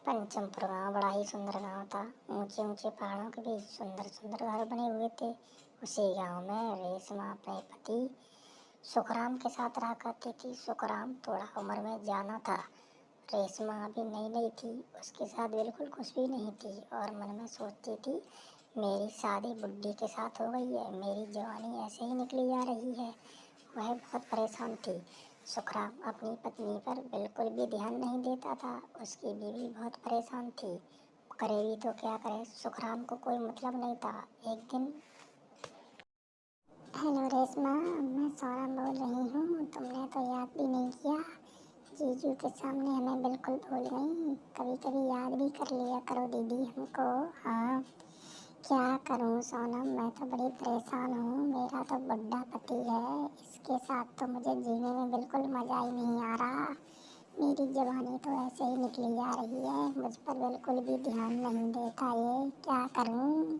पंचमपुर गाँव बड़ा ही सुंदर गांव था। ऊंचे ऊंचे पहाड़ों के बीच सुंदर सुंदर घर बने हुए थे। उसी गांव में रेशमा अपने पति सुखराम के साथ रहा करती थी। सुखराम थोड़ा उम्र में जाना था। रेशमा अभी नई नई थी, उसके साथ बिल्कुल खुश भी नहीं थी और मन में सोचती थी, मेरी शादी बुड्ढी के साथ हो गई है, मेरी जवानी ऐसे ही निकली जा रही है। वह बहुत परेशान थी। सुखराम अपनी पत्नी पर बिल्कुल भी ध्यान नहीं देता था। उसकी बीवी बहुत परेशान थी। करे भी तो क्या करे, सुखराम को कोई मतलब नहीं था। एक दिन, हेलो रेशमा, मैं सौरभ बोल रही हूँ। तुमने तो याद भी नहीं किया। जीजू के सामने हमें बिल्कुल भूल गई। कभी कभी याद भी कर लिया करो दीदी हमको। हाँ, क्या करूँ सोनम, मैं तो बड़ी परेशान हूँ। मेरा तो बुड्ढा पति है, इसके साथ तो मुझे जीने में बिल्कुल मज़ा ही नहीं आ रहा। मेरी जवानी तो ऐसे ही निकली जा रही है, मुझ पर बिल्कुल भी ध्यान नहीं देता। ये क्या करूँ?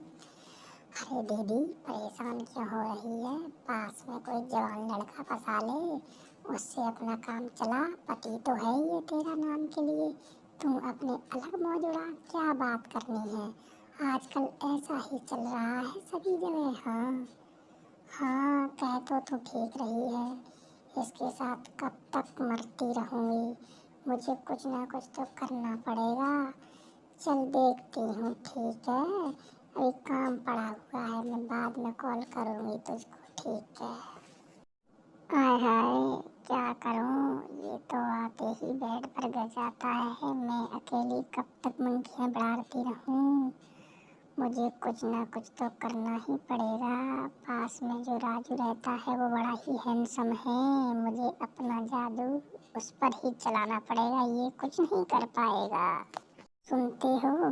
अरे दीदी, परेशान क्यों हो रही है? पास में कोई जवान लड़का फंसा ले, उससे अपना काम चला। पति तो है ही ये तेरा नाम के लिए। तुम अपने अलग मौज उड़ा, क्या बात करनी है? आजकल ऐसा ही चल रहा है सभी जगह। हाँ हाँ, कह तो तू ठीक रही है। इसके साथ कब तक मरती रहूँगी? मुझे कुछ ना कुछ तो करना पड़ेगा। चल देखती हूँ, ठीक है। अभी काम पड़ा हुआ है, मैं बाद में कॉल करूँगी तुझको, ठीक है। आय हाय, क्या करूँ? ये तो आते ही बेड पर गिर जाता है। मैं अकेली कब तक मुंडियाँ बढ़ाती रहूँ? मुझे कुछ ना कुछ तो करना ही पड़ेगा। पास में जो राजू रहता है वो बड़ा ही हैंडसम है। मुझे अपना जादू उस पर ही चलाना पड़ेगा, ये कुछ नहीं कर पाएगा। सुनते हो,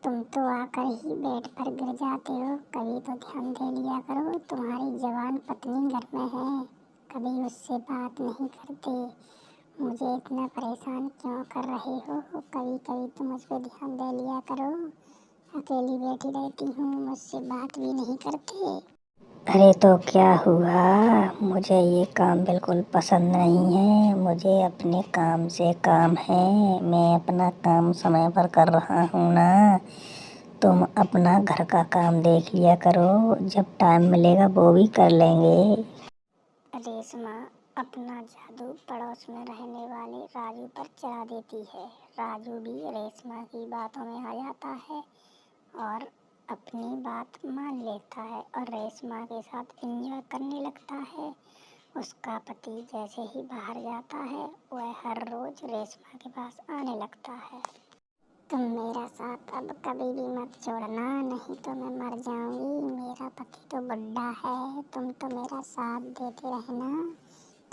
तुम तो आकर ही बेड पर गिर जाते हो। कभी तो ध्यान दे लिया करो, तुम्हारी जवान पत्नी घर में है, कभी उससे बात नहीं करते। मुझे इतना परेशान क्यों कर रहे हो? कभी कभी तो मुझ पर ध्यान दे लिया करो। अकेली बैठी रहती हूँ, मुझसे बात भी नहीं करते। अरे तो क्या हुआ? मुझे ये काम बिल्कुल पसंद नहीं है। मुझे अपने काम से काम है। मैं अपना काम समय पर कर रहा हूँ ना। तुम अपना घर का काम देख लिया करो, जब टाइम मिलेगा वो भी कर लेंगे। रेशमा अपना जादू पड़ोस में रहने वाले राजू पर चला देती है। राजू भी रेशमा की बातों में आ जाता है और अपनी बात मान लेता है और रेशमा के साथ एंजॉय करने लगता है। उसका पति जैसे ही बाहर जाता है, वह हर रोज रेशमा के पास आने लगता है। तुम मेरा साथ अब कभी भी मत छोड़ना, नहीं तो मैं मर जाऊंगी। मेरा पति तो बुड्ढा है, तुम तो मेरा साथ देते रहना,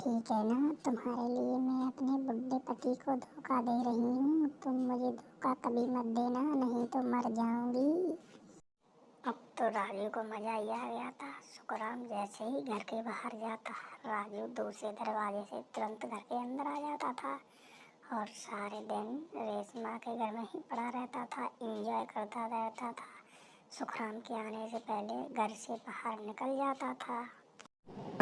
ठीक है ना? तुम्हारे लिए मैं अपने बुड्ढे पति को धोखा दे रही हूँ। तुम मुझे धोखा कभी मत देना, नहीं तो मर जाऊंगी। अब तो राजू को मजा ही आ गया था। सुखराम जैसे ही घर के बाहर जाता, राजू दूसरे दरवाजे से तुरंत घर के अंदर आ जाता था और सारे दिन रेशमा के घर में ही पड़ा रहता था, एंजॉय करता रहता था। सुखराम के आने से पहले घर से बाहर निकल जाता था।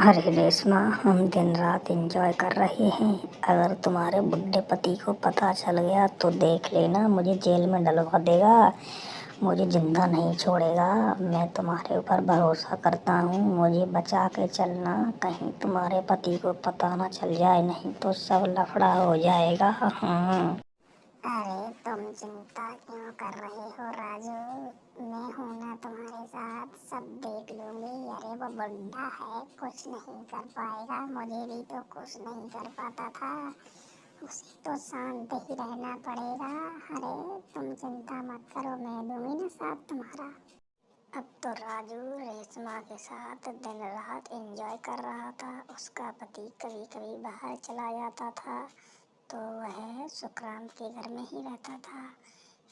अरे रेशमा, हम दिन रात एंजॉय कर रहे हैं। अगर तुम्हारे बुड्ढे पति को पता चल गया तो देख लेना, मुझे जेल में डलवा देगा, मुझे जिंदा नहीं छोड़ेगा। मैं तुम्हारे ऊपर भरोसा करता हूँ, मुझे बचा के चलना, कहीं तुम्हारे पति को पता ना चल जाए, नहीं तो सब लफड़ा हो जाएगा। हाँ। अरे तुम चिंता क्यों कर रहे हो राजू? मैं हूं ना तुम्हारे साथ, सब देख लूंगी। अरे वो बुड्ढा है, कुछ नहीं कर पाएगा। मुझे भी तो कुछ नहीं कर पाता था, उसे तो शांत ही रहना पड़ेगा। अरे तुम चिंता मत करो, मैं दूंगी ना साथ तुम्हारा। अब तो राजू रेशमा के साथ दिन रात एंजॉय कर रहा था। उसका पति कभी कभी बाहर चला जाता था तो वह सुखराम के घर में ही रहता था।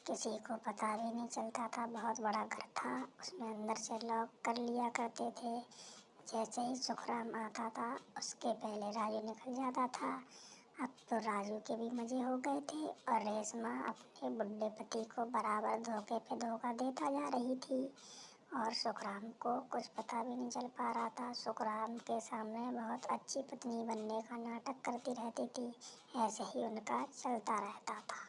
किसी को पता भी नहीं चलता था। बहुत बड़ा घर था, उसमें अंदर से लॉक कर लिया करते थे। जैसे ही सुखराम आता था, उसके पहले राजू निकल जाता था। अब तो राजू के भी मजे हो गए थे और रेशमा अपने बुड्ढे पति को बराबर धोखे पे धोखा देता जा रही थी और सुखराम को कुछ पता भी नहीं चल पा रहा था। सुखराम के सामने बहुत अच्छी पत्नी बनने का नाटक करती रहती थी। ऐसे ही उनका चलता रहता था।